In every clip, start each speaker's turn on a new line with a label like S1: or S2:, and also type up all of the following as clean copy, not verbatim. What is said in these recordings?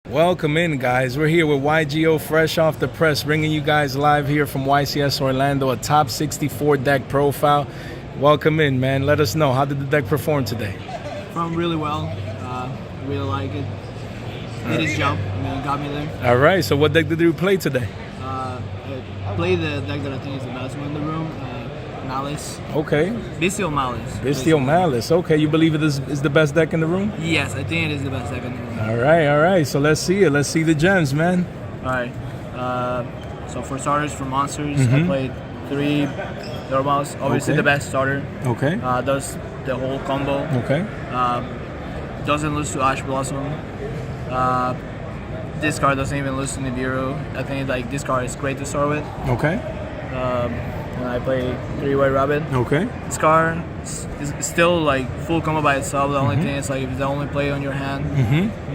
S1: Welcome in, guys. We're here with YGO fresh off the press, bringing you guys live here from YCS Orlando, a top 64 deck profile. Welcome in, man. Let us know, how did the deck perform today?
S2: Performed really well. Really like it. Did his job. I mean, got me there.
S1: All right. So what deck did you play today?
S2: I played the deck that I think is the best one in the room. Maliss.
S1: Okay.
S2: Bystial Maliss.
S1: Bystial Maliss. Okay. You believe it is the best deck in the room?
S2: Yes, I think it is the best deck in the room.
S1: All right. All right. So let's see it. Let's see the gems, man.
S2: All right. So for starters, for monsters, I played 3 Dormouse. Obviously, the best starter.
S1: Okay.
S2: Does the whole combo.
S1: Okay.
S2: Doesn't lose to Ash Blossom. This card doesn't even lose to Nibiru. I think this card is great to start with.
S1: Okay.
S2: And I play 3 White Rabbit.
S1: Okay.
S2: This card is still full combo by itself. The only thing is if it's the only play on your hand,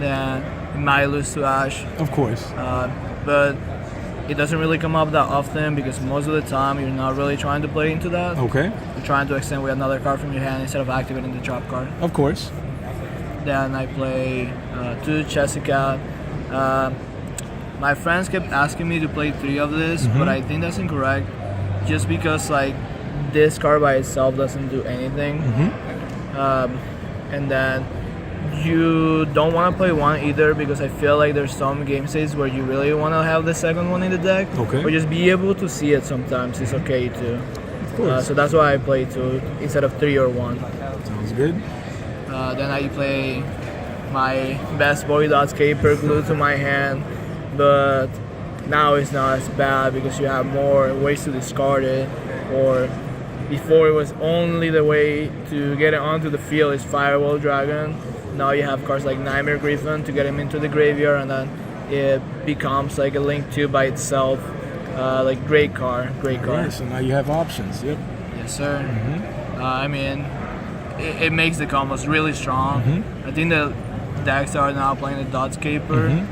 S2: then it might lose to Ash.
S1: Of course.
S2: But it doesn't really come up that often because most of the time you're not really trying to play into that.
S1: Okay.
S2: You're trying to extend with another card from your hand instead of activating the trap card.
S1: Of course.
S2: Then I play 2 Jessica. My friends kept asking me to play 3 of this, but I think that's incorrect. Just because this card by itself doesn't do anything, and then you don't want to play 1 either because I feel like there's some game states where you really want to have the second one in the deck, or just be able to see it sometimes is okay too.
S1: Of course.
S2: So that's why I play 2 instead of 3 or 1.
S1: Sounds good.
S2: Then I play my best boy dots caper glued to my hand, but now it's not as bad because you have more ways to discard it. Or before it was only the way to get it onto the field is Firewall Dragon. Now you have cards like Nightmare Griffin to get him into the graveyard, and then it becomes a Link 2 by itself. Great card.
S1: Right, so now you have options. Yep.
S2: Yes, sir. I mean, it makes the combos really strong. I think the decks are now playing the Dots Caper.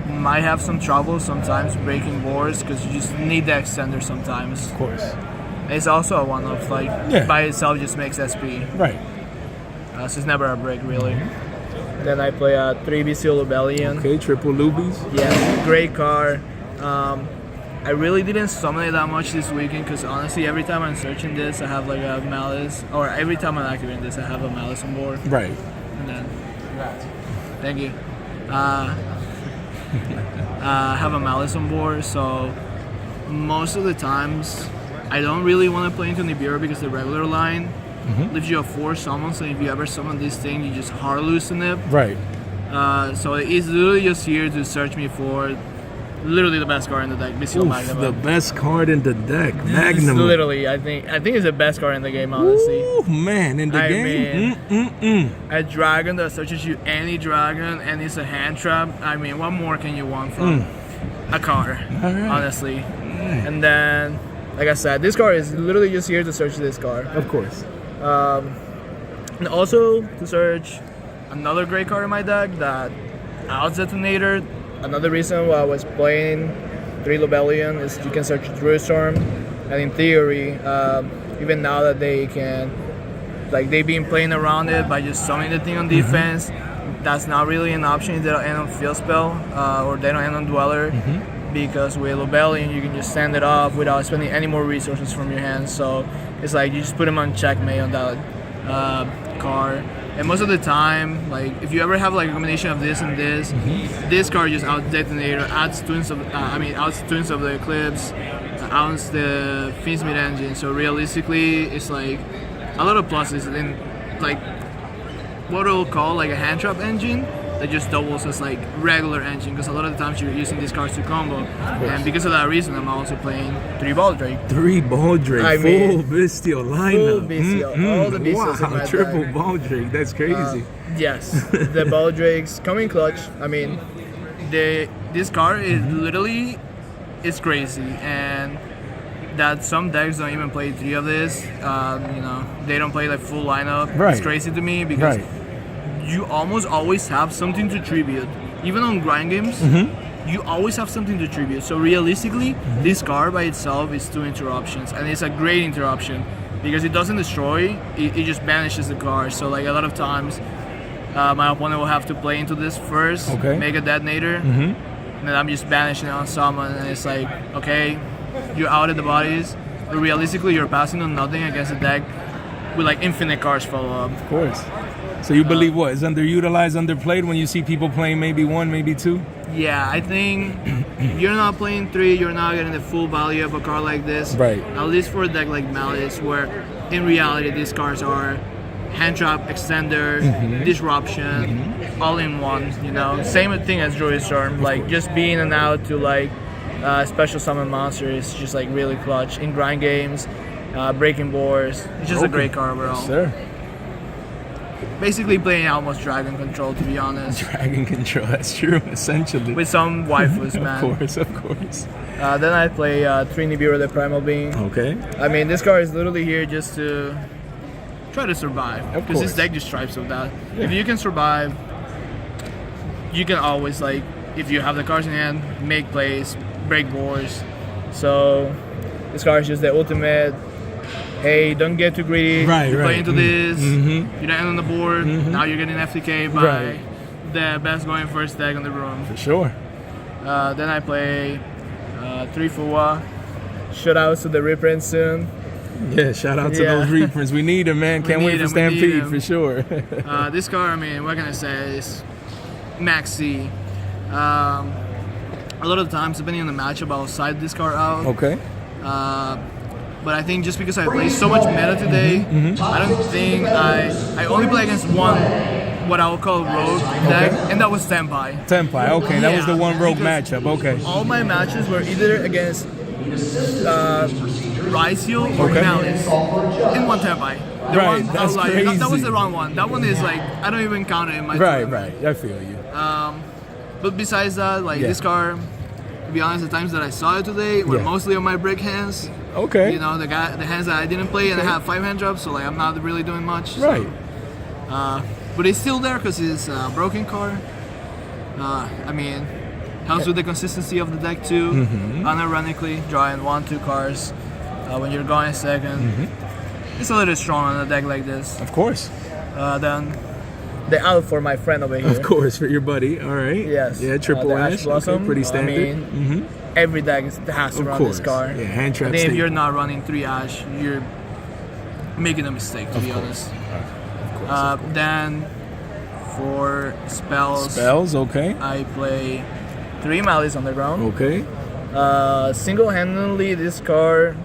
S2: Might have some trouble sometimes breaking boards because you just need the extender sometimes.
S1: Of course.
S2: It's also a one-off, by itself just makes SP.
S1: Right.
S2: So it's never a break really. Then I play a 3 Bystial Rebellion.
S1: Okay, triple Lubies.
S2: Yeah, great card. I really didn't summon it that much this weekend because honestly every time I'm searching this I have a Maliss, or every time I'm activating this I have a Maliss on board.
S1: Right.
S2: And then, thank you. Have a Maliss on board, so most of the times I don't really want to play into Nibiru because the regular line leaves you a 4 summon, so if you ever summon this thing you just hard loosen it.
S1: Right.
S2: So it's literally just here to search me for literally the best card in the deck, Bystial Magnum.
S1: The best card in the deck, Magnum.
S2: Literally, I think it's the best card in the game, honestly.
S1: Ooh, man, in the game?
S2: A dragon that searches you any dragon and it's a hand trap. I mean, what more can you want from a card, honestly? And then, like I said, this card is literally just here to search this card.
S1: Of course.
S2: And also to search another great card in my deck, that Outs Detonator. Another reason why I was playing 3 Rebellion is you can search Druid Storm, and in theory, even now that they can, they've been playing around it by just summoning the thing on defense, that's not really an option if they don't end on Field Spell, or they don't end on Dweller, because with Rebellion you can just send it off without spending any more resources from your hand, so it's you just put them on checkmate on that card. And most of the time, if you ever have a combination of this and this, this card just out Detonator, adds Twins of the Eclipse, outs the Finsmith engine. So realistically, it's a lot of pluses in what we'll call a hand trap engine that just doubles as regular engine, because a lot of the times you're using these cards to combo, and because of that reason I'm also playing 3 Baldrake.
S1: 3 Baldrake, full Bystial lineup.
S2: Full Bystial, all the Bystials in my
S1: triple
S2: deck.
S1: Baldrake, that's crazy.
S2: Yes, the Baldrakes coming clutch. I mean, this card is literally, it's crazy, and that some decks don't even play 3 of this. They don't play full lineup.
S1: Right.
S2: It's crazy to me because you almost always have something to tribute. Even on grind games, you always have something to tribute. So realistically, this card by itself is 2 interruptions, and it's a great interruption because it doesn't destroy, it just banishes the card. So a lot of times My opponent will have to play into this first,
S1: Okay.
S2: make a detonator,
S1: Mm-hmm.
S2: and then I'm just banishing it on summon, and it's like, okay, you outed the bodies, but realistically you're passing on nothing against a deck with like infinite cards follow up.
S1: Of course. So you believe what is underutilized, underplayed when you see people playing maybe 1, maybe 2?
S2: Yeah, I think you're not playing 3, you're not getting the full value of a card like this.
S1: Right.
S2: At least for a deck like Maliss, where in reality these cards are hand trap, extender, disruption, all in one. You know, same thing as Druid Storm. Like just being an out to like special summon monsters is just like really clutch in grind games, breaking boards. It's just a great card overall.
S1: Sir.
S2: Basically playing almost Dragon Control, to be honest.
S1: Dragon Control, that's true, essentially.
S2: With some waifus, man.
S1: Of course, of course.
S2: Then I play Trini Nibiru, the Primal Being.
S1: Okay.
S2: I mean, this card is literally here just to try to survive.
S1: Of
S2: Because this
S1: course.
S2: deck just stripes with that.
S1: Yeah.
S2: If you can survive, you can always, like, if you have the cards in hand, make plays, break boards. So, this card is just the ultimate. Hey, don't get too greedy.
S1: Right,
S2: you
S1: right.
S2: play into this.
S1: Mm-hmm.
S2: You don't end on the board. Now you're getting FTK by
S1: Right.
S2: the best going first deck on the room.
S1: For sure.
S2: Then I play 3 Fuwa. Shoutouts to the reprint soon.
S1: Yeah, shout out to
S2: Yeah.
S1: those reprints. We need them, man. Can't
S2: need
S1: wait for
S2: 'em, we need
S1: Stampede
S2: 'em.
S1: for sure.
S2: This card, I mean, what can I say? Is Max C. A lot of the times, depending on the matchup, I'll side this card out.
S1: Okay.
S2: But I think just because I play so much meta today, I don't think I only play against one, what I would call rogue deck, and that was Senpai.
S1: Tenpai, okay. That was
S2: Yeah,
S1: the one rogue
S2: because
S1: matchup. Okay.
S2: All my matches were either against Bystial or
S1: Okay.
S2: Maliss in one Senpai. The
S1: Right,
S2: one,
S1: that's
S2: that was
S1: crazy.
S2: the wrong one. That one is like, I don't even count it in my
S1: Right,
S2: team.
S1: right. I feel you.
S2: But besides that, like
S1: Yeah.
S2: this card, to be honest, the times that I saw it today were
S1: Yeah.
S2: mostly on my brick hands.
S1: Okay.
S2: You know, the hands that I didn't play, and I have 5 hand drops, so like I'm not really doing much.
S1: Right.
S2: But it's still there because it's a broken card. I mean, helps with the consistency of the deck too. Unironically, drawing 1-2 cards when you're going second. It's a little strong on a deck like this.
S1: Of course.
S2: Then the out for my friend over here.
S1: Of course, for your buddy. All right.
S2: Yes.
S1: Yeah, triple
S2: the
S1: Ash.
S2: Blossom.
S1: Okay, pretty
S2: I
S1: standard.
S2: mean, every deck has to
S1: Of
S2: run
S1: course.
S2: this card.
S1: Yeah, hand trap
S2: I think if
S1: state.
S2: you're not running 3 Ash, you're making a mistake, to be honest. Then for
S1: Spells, okay.
S2: I play 3 Maliss on the ground.
S1: Okay.
S2: Single-handedly, this card,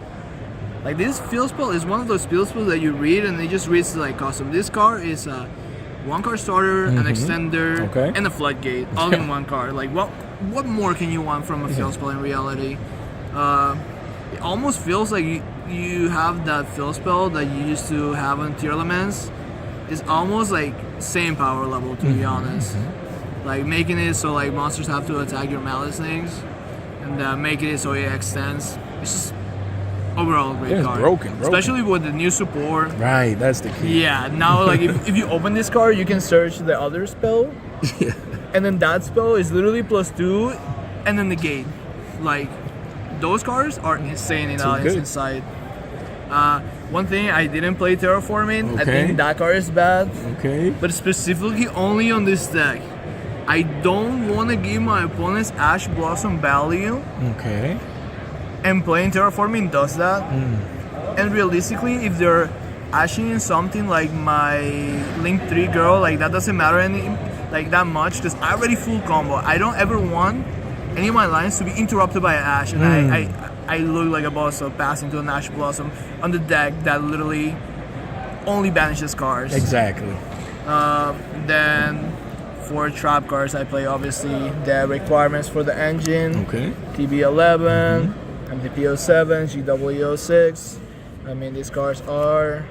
S2: like this field spell is one of those field spells that you read and it just reads like custom. This card is a 1-card starter, an extender,
S1: Okay.
S2: and a floodgate, all in one card. Like what more can you want from a field spell in reality? It almost feels like you have that field spell that you used to have on tier elements. It's almost like same power level, to be honest. Like making it so like monsters have to attack your Maliss things, and making it so it extends. It's just overall a great
S1: Yeah, it's
S2: card.
S1: broken.
S2: Especially with the new support.
S1: Right, that's the key.
S2: Yeah, now like if you open this card, you can search the other spell, and then that spell is literally +2, and then negate. Like those cards are insane in
S1: good.
S2: inside. One thing I didn't play terraforming. I
S1: Okay.
S2: think that card is bad,
S1: Okay.
S2: but specifically only on this deck. I don't want to give my opponents Ash Blossom value,
S1: Okay.
S2: and playing terraforming does that. And realistically, if they're ashing in something like my Link 3 girl, like that doesn't matter like that much because I already full combo. I don't ever want any of my lines to be interrupted by an Ash, and I look like a boss of passing to an Ash Blossom on the deck that literally only banishes cards.
S1: Exactly.
S2: Then for trap cards, I play obviously the requirements for the engine.
S1: Okay.
S2: TB11, MDP07, GW06. I mean, these cards are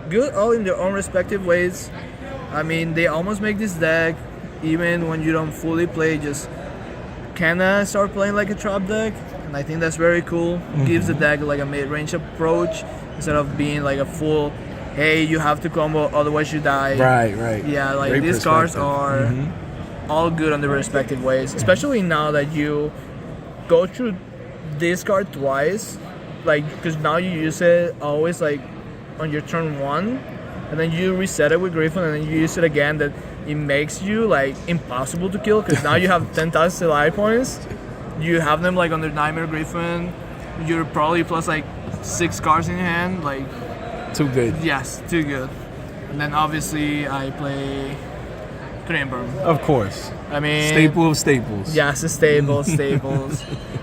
S2: good all in their own respective ways. I mean, they almost make this deck, even when you don't fully play, just kinda start playing like a trap deck. And I think that's very cool. Gives the deck like a mid-range approach instead of being like a full, hey, you have to combo, otherwise you die.
S1: Right, right.
S2: Yeah, like
S1: Great
S2: these cards
S1: perspective.
S2: are all good on their respective ways, especially now that you go through this card twice, like because now you use it always like on your turn 1, and then you reset it with Griffin, and then you use it again. That it makes you like impossible to kill because now you have 10,000 CLI points. You have them like under Nightmare Griffin. You're probably plus like 6 cards in your hand. Like
S1: Too good.
S2: yes, too good. And then obviously I play 3 Imperm.
S1: Of course.
S2: I mean,
S1: Staple of staples.
S2: yes, it's staples.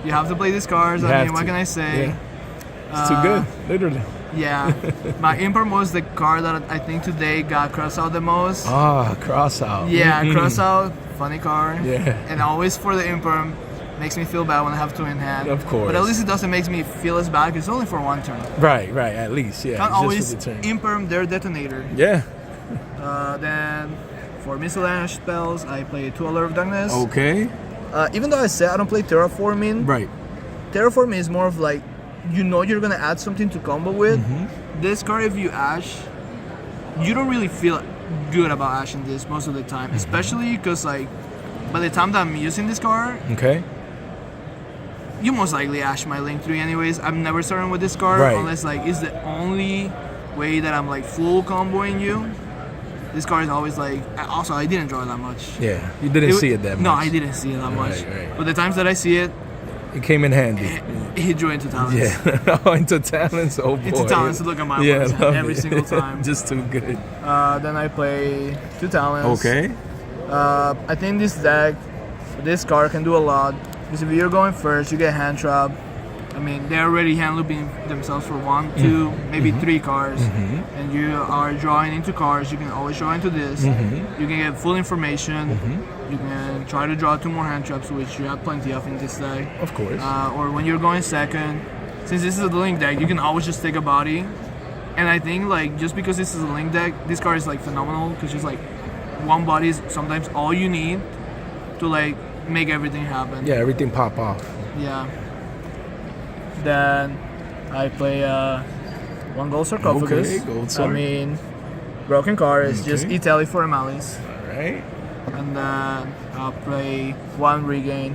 S2: You have to play these cards.
S1: You
S2: I
S1: have
S2: mean, what
S1: to.
S2: can I say?
S1: Yeah. It's too good, literally.
S2: Yeah, my Imperm was the card that I think today got crossed out the most.
S1: Ah, cross out.
S2: Yeah,
S1: Mm-mm.
S2: cross out, funny card.
S1: Yeah.
S2: And always for the Imperm, makes me feel bad when I have 2 in hand.
S1: Of course.
S2: But at least it doesn't make me feel as bad because it's only for 1 turn.
S1: Right, at least, yeah.
S2: Can't
S1: just
S2: always
S1: for the turn.
S2: Imperm their detonator.
S1: Yeah.
S2: Then for miscellaneous spells, I play 2 Alert of Darkness.
S1: Okay.
S2: Even though I said I don't play Terraforming,
S1: Right.
S2: Terraforming is more of like, you know you're gonna add something to combo with. This card, if you Ash, you don't really feel good about ashing this most of the time, especially because like by the time that I'm using this card,
S1: Okay.
S2: you most likely Ash my Link 3 anyways. I'm never starting with this card
S1: Right.
S2: unless like it's the only way that I'm like full comboing you. This card is always like. Also, I didn't draw that much.
S1: Yeah. You didn't see it that much.
S2: No, I didn't see it that much.
S1: Right.
S2: But the times that I see it,
S1: It came in handy.
S2: he drew into talents.
S1: Yeah. Oh, into talents. Oh boy.
S2: Into talents to look at my
S1: Yeah,
S2: ones
S1: love
S2: every
S1: it.
S2: single time.
S1: Just too good.
S2: Then I play 2 talents.
S1: Okay.
S2: I think this deck, this card can do a lot. Because if you're going first, you get hand trap. I mean, they're already hand looping themselves for 1, 2, maybe 3 cards. And you are drawing into cards. You can always draw into this. You can get full information. You can try to draw 2 more hand traps, which you have plenty of in this deck.
S1: Of course.
S2: Or when you're going second, since this is a link deck, you can always just take a body. And I think like just because this is a link deck, this card is like phenomenal because just like 1 body is sometimes all you need to like make everything happen.
S1: Yeah, everything pop off.
S2: Yeah. Then I play 1 gold sarcophagus.
S1: Okay, gold sar.
S2: I mean, broken card is just
S1: Okay.
S2: Italy for a Maliss.
S1: Alright.
S2: And then I'll play 1 regain.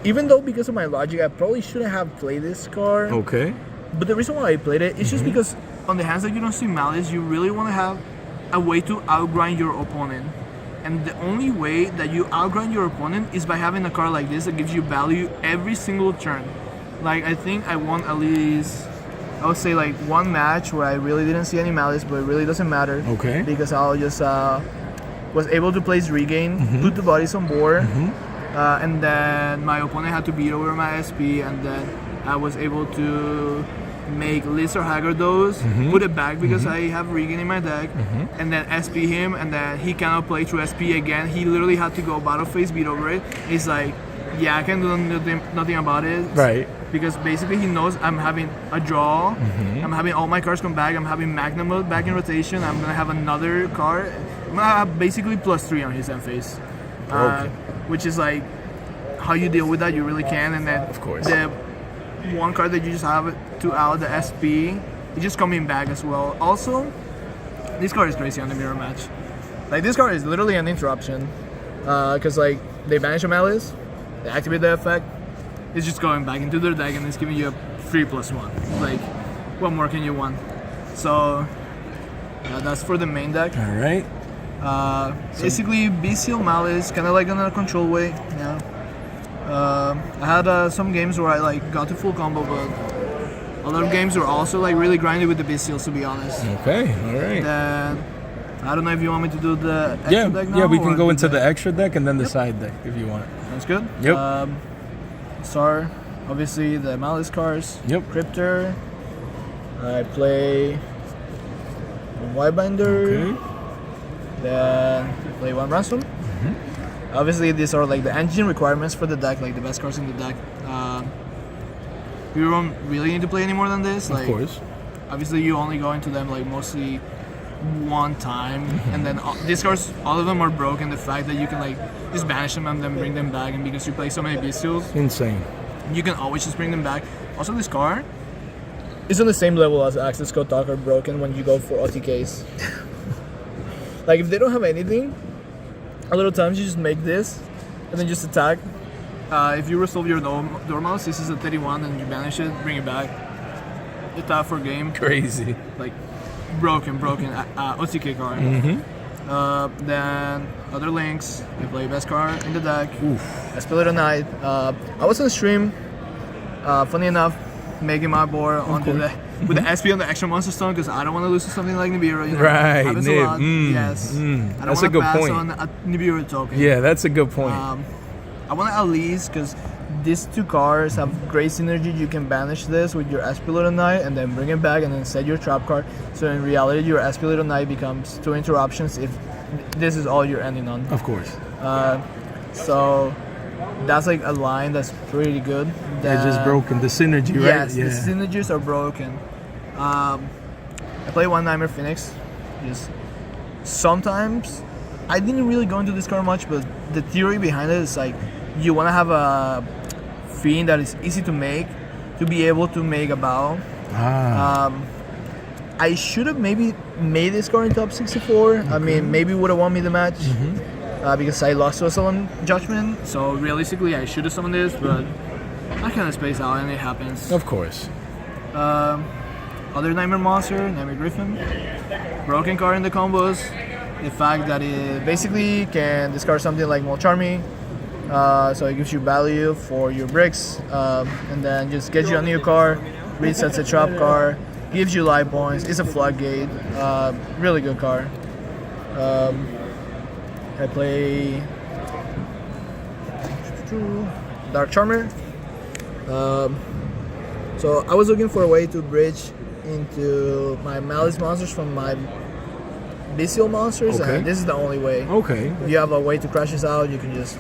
S2: Even though because of my logic, I probably shouldn't have played this card.
S1: Okay.
S2: But the reason why I played it is just because on the hands that you don't see Maliss, you really want to have a way to outgrind your opponent. And the only way that you outgrind your opponent is by having a card like this that gives you value every single turn. Like, I think I won at least, I would say like 1 match where I really didn't see any Maliss, but it really doesn't matter.
S1: Okay.
S2: Because I'll just was able to place regain, put the bodies on board, and then my opponent had to beat over my SP, and then I was able to make Liz or Haggard those, put it back because I have regain in my deck, and then SP him, and then he cannot play through SP again. He literally had to go battle phase, beat over it. He's like, yeah, I can do nothing about it.
S1: Right.
S2: Because basically he knows I'm having a draw, I'm having all my cards come back, I'm having Magnum Mode back in rotation, I'm gonna have another card. I'm gonna have basically +3 on his end phase.
S1: Okay.
S2: Which is like, how you deal with that, you really can. And then
S1: Of course.
S2: the 1 card that you just have to out, the SP, it's just coming back as well. Also, this card is crazy on the mirror match. Like, this card is literally an interruption. Because like, they banish a Malice, they activate the effect, it's just going back into their deck and it's giving you a 3+1. Like, what more can you want? So, that's for the main deck.
S1: Alright.
S2: Basically, Bystial Maliss, kind of like in a control way. Yeah. I had some games where I like got to full combo, but a lot of games were also like really grinded with the Bystials, to be honest.
S1: Okay, alright.
S2: Then I don't know if you want me to do the extra deck now.
S1: Yeah, we
S2: or
S1: can go
S2: do
S1: into the extra deck and then the side deck if you want.
S2: Sounds good.
S1: Yep.
S2: Star, obviously the Maliss cards.
S1: Yep.
S2: Cryptor. I play 1 Whitebinder.
S1: Okay.
S2: Then play 1 Ransom. Obviously, these are like the engine requirements for the deck, like the best cards in the deck. You don't really need to play any more than this. Like,
S1: Of course.
S2: obviously, you only go into them like mostly 1 time, and then these cards, all of them are broken. The fact that you can like just banish them and then bring them back, and because you play so many Bystials,
S1: Insane.
S2: you can always just bring them back. Also, this card is on the same level as Access Code Talker broken when you go for OTKs. Like, if they don't have anything, a lot of times you just make this and then just attack. If you resolve your Dormouse, this is a 31 and you banish it, bring it back. You tap for game.
S1: Crazy.
S2: Like, broken OTK card. Then other links, I play best card in the deck.
S1: Oof.
S2: Bystial Knight. I was on stream, funny enough, making my board onto the with the SP on the extra monster stone because I don't want to lose to something like Nibiru. You know?
S1: Right,
S2: Happens a
S1: Nib.
S2: lot. Yes. I don't
S1: That's a
S2: want
S1: good
S2: to pass
S1: point.
S2: on a Nibiru token.
S1: Yeah, that's a good point.
S2: I want to at least because these two cards have great synergy. You can banish this with your Bystial Knight and then bring it back and then set your trap card. So in reality, your Bystial Knight becomes 2 interruptions if this is all you're ending on.
S1: Of course.
S2: So that's like a line that's pretty good.
S1: They're just broken. The synergy, right?
S2: Yes, the synergies are broken. I play one Nightmare Phoenix. Just sometimes I didn't really go into this card much, but the theory behind it is like you want to have a fiend that is easy to make to be able to make a bow. I should have maybe made this card in top 64. Okay. I mean, maybe would have won me the match because I lost to a Solemn Judgment. So realistically, I should have summoned this, but I kind of spaced out and it happens.
S1: Of course.
S2: Other Nightmare Monster, Nightmare Griffin. Broken card in the combos. The fact that it basically can discard something like Molcharmy. So it gives you value for your bricks. And then just gets you a new card, resets a trap card, gives you life points. It's a floodgate. Really good card. I play Dark Charmer. So I was looking for a way to bridge into my Maliss monsters from my Bystial monsters, and this is the only way.
S1: Okay.
S2: If you have a way to crash this out, you can just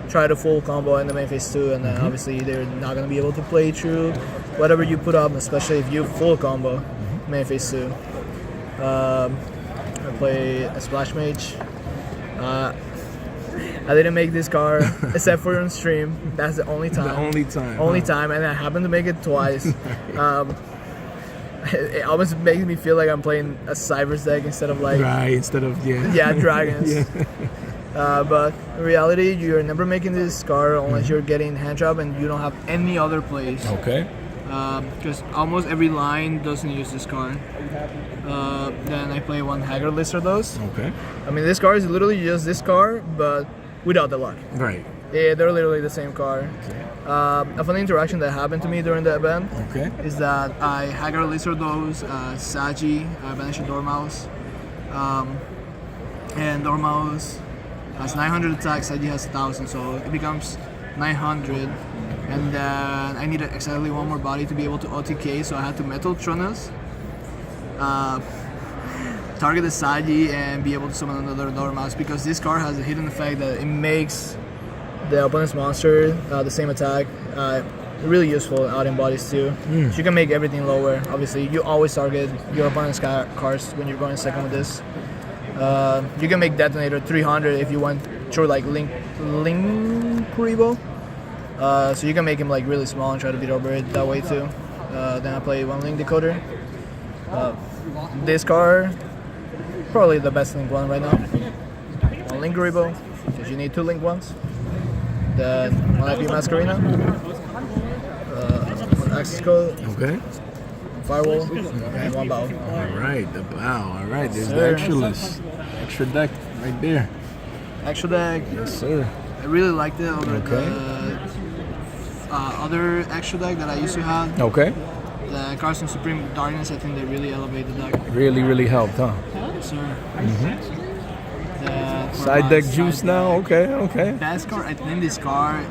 S2: try the full combo in the main phase 2, and then obviously they're not going to be able to play through whatever you put up, especially if you full combo main phase 2. I play a Splash Mage. I didn't make this card except for on stream. That's the only time.
S1: The only time.
S2: Only time, and I happened to make it twice. It almost makes me feel like I'm playing a Cybers deck instead of like dragons. But in reality, you're never making this card unless you're getting hand trap and you don't have any other plays.
S1: Okay.
S2: Because almost every line doesn't use this card. Then I play one Haggard Lizardos.
S1: Okay.
S2: I mean, this card is literally just this card, but without the luck.
S1: Right.
S2: Yeah, they're literally the same card. A funny interaction that happened to me during the event is that I Haggard Lizardos, Sagi, I banish a Dormouse, and Dormouse has 900 attack, Sagi has 1000, so it becomes 900. And then I needed exactly one more body to be able to OTK, so I had to Metal Tronus, target the Sagi, and be able to summon another Dormouse because this card has a hidden effect that it makes the opponent's monster the same attack. Really useful out in bodies too. So you can make everything lower. Obviously, you always target your opponent's cards when you're going second with this. You can make Detonator 300 if you want through like Link Kuribo. So you can make him like really small and try to beat over it that way too. Then I play one Link Decoder. This card, probably the best Link one right now. One Link Kuribo, because you need 2 Link ones. Then one IP Masquerina. One Access Code.
S1: Okay.
S2: Firewall, and one bow.
S1: Alright, the bow. Alright, there's the extra list. Extra deck right there.
S2: Extra deck.
S1: Yes, sir.
S2: I really liked it over the other extra deck that I used to have.
S1: Okay.
S2: The cards from Supreme Darkness, I think they really elevate the deck.
S1: Really, really helped, huh?
S2: Yes, sir.
S1: Side deck juice now? Okay.
S2: Best card, I think this card,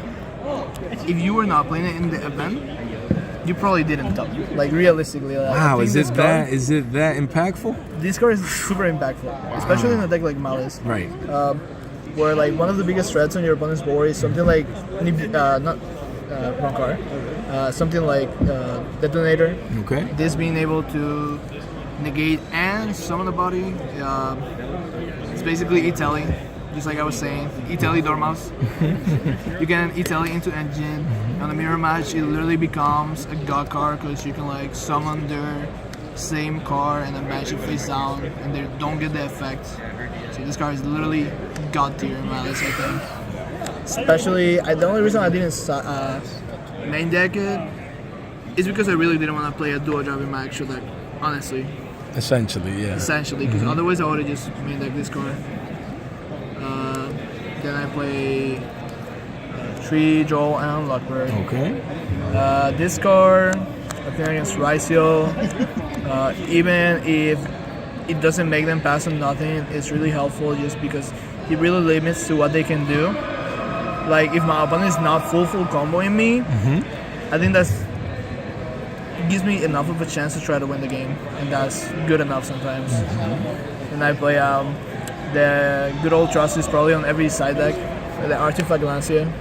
S2: if you were not playing it in the event, you probably didn't top. Like realistically. Like,
S1: Wow, is it that impactful?
S2: This card is super impactful, especially in a deck like Maliss.
S1: Right.
S2: Where like one of the biggest threats on your opponent's board is something like wrong card. Something like Detonator.
S1: Okay.
S2: This being able to negate and summon the body. It's basically E-Telly, just like I was saying. E-Telly Dormouse. You can E-Telly into engine. On the mirror match, it literally becomes a god card because you can like summon their same card and then match it face down, and they don't get the effect. So this card is literally god tier in Maliss, I think. Especially, the only reason I didn't main deck it is because I really didn't want to play a dual drop in my extra deck, honestly.
S1: Essentially, yeah.
S2: Essentially, because otherwise I would have just main deck this card. Then I play 3 Duel and Lockbird.
S1: Okay.
S2: This card, appearing against Bystial, even if it doesn't make them pass on nothing, it's really helpful just because it really limits to what they can do. Like if my opponent is not full comboing me, I think it gives me enough of a chance to try to win the game, and that's good enough sometimes. And I play the good old Trust is probably on every side deck, the Artifact Lancia.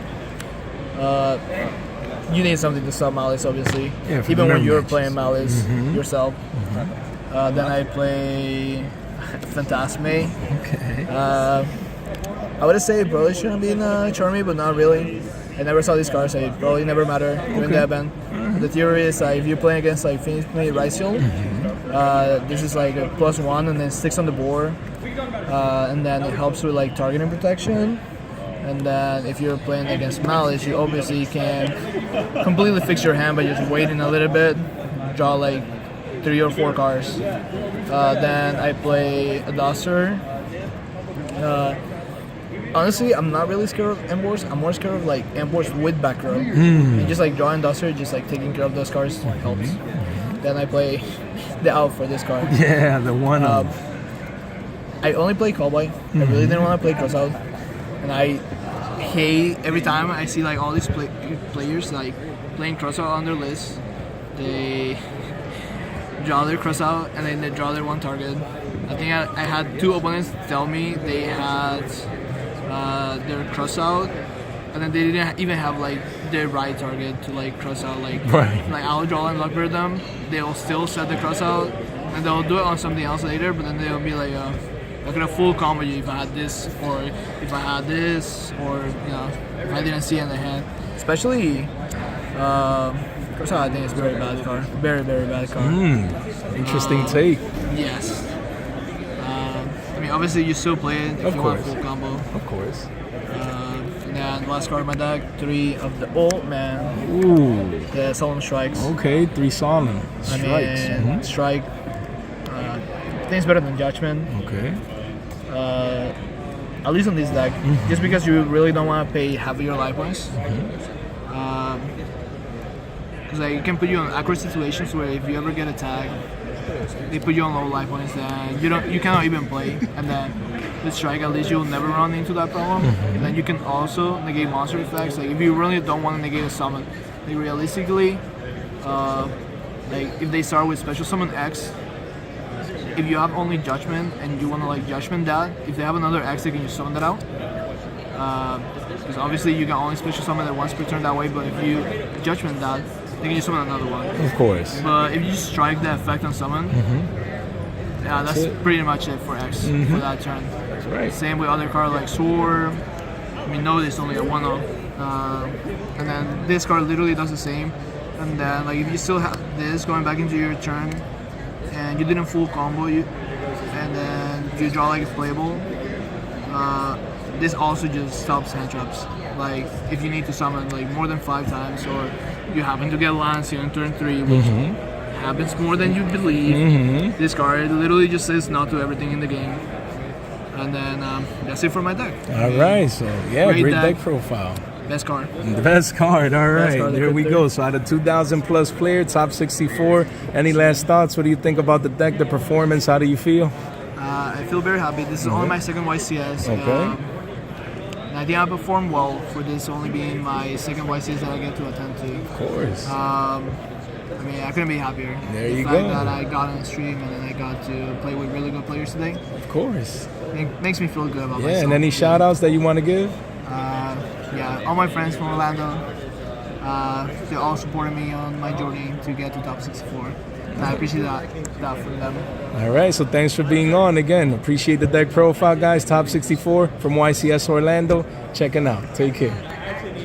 S2: You need something to stop Maliss, obviously, even when you're playing Maliss yourself. Then I play Phantasme.
S1: Okay.
S2: I would say it probably shouldn't be in Charmy, but not really. I never saw these cards, so it probably never matter during the event. The theory is if you're playing against like Phoenix Play Bystial, this is like a +1 and then 6 on the board. And then it helps with like targeting protection. And then if you're playing against Maliss, you obviously can completely fix your hand by just waiting a little bit, draw like 3 or 4 cards. Then I play a Duster. Honestly, I'm not really scared of Emboars. I'm more scared of like Emboars with back row. And just like drawing Duster, just like taking care of those cards helps. Then I play the Elf for this card.
S1: Yeah, the one.
S2: I only play Cowboy. I really didn't want to play Crossout. And I hate every time I see like all these players like playing Crossout on their list. They draw their Crossout and then they draw their one target. I think I had 2 opponents tell me they had their Crossout and then they didn't even have like their right target to like Crossout. Like I'll draw and Lockbird them. They'll still set the Crossout and they'll do it on something else later, but then they'll be like, I could have full combo you if I had this, or if I had this, or if I didn't see it in the hand. Especially, Crossout I think is a very bad card. Very, very bad card.
S1: Interesting take.
S2: Yes. I mean, obviously you still play it if you want full combo.
S1: Of course.
S2: And then last card in my deck, 3 of the Old Man.
S1: Ooh.
S2: The Solemn Strikes.
S1: Okay, 3 Solemn Strikes.
S2: I mean, Strike. I think it's better than Judgment.
S1: Okay.
S2: At least on this deck, just because you really don't want to pay half of your life points. Because like, it can put you in awkward situations where if you ever get attacked, they put you on low life points, then you cannot even play. And then with Strike, at least you'll never run into that problem. And then you can also negate monster effects. Like if you really don't want to negate a summon, like realistically, like if they start with Special Summon X. If you have only Judgment and you want to like Judgment that, if they have another X, they can just summon that out. Because obviously you can only special summon it once per turn that way, but if you Judgment that, they can just summon another one.
S1: Of course.
S2: But if you just strike the effect on summon, yeah, that's pretty much it for X for that turn.
S1: That's right.
S2: Same with other cards like Sword. I mean, Notice only a 1-off. And then this card literally does the same. And then like if you still have this going back into your turn, and you didn't full combo you, and then you draw like a playable. This also just stops hand traps. Like if you need to summon like more than 5 times, or you happen to get Lancia in turn 3, which happens more than you believe. This card literally just says no to everything in the game. And then that's it for my deck.
S1: All right, so yeah, great deck profile.
S2: Best card.
S1: The best card, all right.
S2: Card
S1: there we go. So out of 2,000 plus player, top 64. Any last thoughts? What do you think about the deck, the performance? How do you feel?
S2: I feel very happy. This is only my second YCS.
S1: Okay.
S2: And I think I performed well for this only being my second YCS that I get to attend to.
S1: Of course.
S2: I mean, I couldn't be happier.
S1: There you go.
S2: The fact that I got on the stream and then I got to play with really good players today.
S1: Of course.
S2: It makes me feel good about myself.
S1: Yeah, and any shout outs that you want to give?
S2: Yeah, all my friends from Orlando, they all supported me on my journey to get to top 64. And I appreciate that from them.
S1: All right, so thanks for being on again. Appreciate the deck profile, guys. Top 64 from YCS Orlando. Checking out. Take care.